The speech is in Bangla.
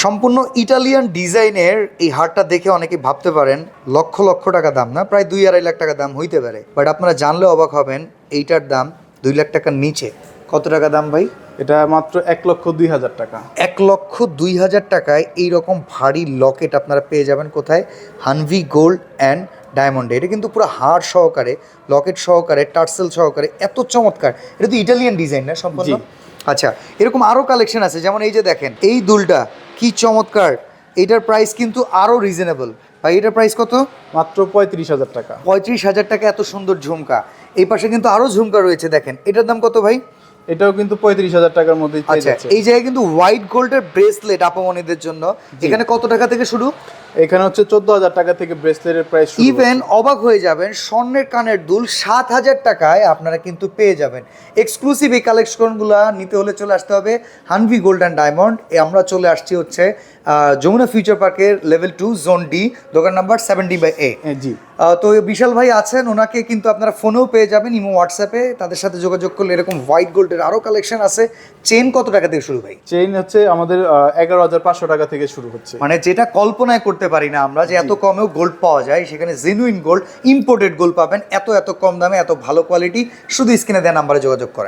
সম্পূর্ণ ইটালিয়ান ডিজাইনের এই হারটা দেখে অনেকে ভাবতে পারেন লক্ষ লক্ষ টাকা দাম না, প্রায় 2-2.5 লাখ টাকা দাম হইতে পারে, বাট আপনারা জানলে অবাক হবেন এইটার দাম 2 লাখ টাকার নিচে। কত টাকা দাম ভাই? এটা মাত্র 1,02,000 টাকা। 1,02,000 টাকায় এইরকম ভারী লকেট আপনারা পেয়ে যাবেন কোথায়? হানভি গোল্ড অ্যান্ড ডায়মন্ডে। এটা কিন্তু পুরো হার সহকারে, লকেট সহকারে, টার্সেল সহকারে, এত চমৎকার। এটা তো ইটালিয়ান ডিজাইন না সম্পূর্ণ? আচ্ছা, এরকম আরও কালেকশন আছে, যেমন এই যে দেখেন এই দুলটা কি চমৎকার, এইটার প্রাইস কিন্তু আরও রিজনেবল। ভাই এটার প্রাইস কত? মাত্র 35,000 টাকা। 35,000 টাকা এত সুন্দর ঝুমকা। এই পাশে কিন্তু আরও ঝুমকা রয়েছে, দেখেন এটার দাম কত ভাই? এটাও কিন্তু 35,000 টাকার মধ্যেই পেয়ে আচ্ছা, যাচ্ছে। এই জায়গায় কিন্তু হোয়াইট গোল্ডের ব্রেসলেট আপামনিদের জন্য। এখানে কত টাকা থেকে শুরু? এখানে হচ্ছে 14,000 টাকা থেকে ব্রেসলেটের প্রাইস শুরু। ইভেন অবাক হয়ে যাবেন, স্বর্ণের কানের দুল 7,000 টাকায় আপনারা কিন্তু পেয়ে যাবেন। এক্সক্লুসিভ এই কালেকশনগুলো নিতে হলে চলে আসতে হবে হানভি গোল্ড অ্যান্ড ডায়মন্ড। আমরা চলে আসছি হচ্ছে যমুনা ফিউচার পার্কের লেভেল 2 জোন ডি, দোকান নাম্বার 70/A। জি। তো বিশাল ভাই আছেন, ওনাকে কিন্তু আপনারা ফোনেও পেয়ে যাবেন, ইমো হোয়াটসঅ্যাপে তাদের সাথে যোগাযোগ করলে এরকম হোয়াইট গোল্ডের আরও কালেকশন আছে। চেন কত টাকা থেকে শুরু ভাই? চেইন হচ্ছে আমাদের 11,500 টাকা থেকে শুরু হচ্ছে। মানে যেটা কল্পনায় করতে পারি না আমরা, যে এত কমেও গোল্ড পাওয়া যায়, সেখানে জেনুইন গোল্ড, ইম্পোর্টেড গোল্ড পাবেন এত এত কম দামে, এত ভালো কোয়ালিটি। শুধু স্ক্রিনে দেওয়া নাম্বারে যোগাযোগ করেন।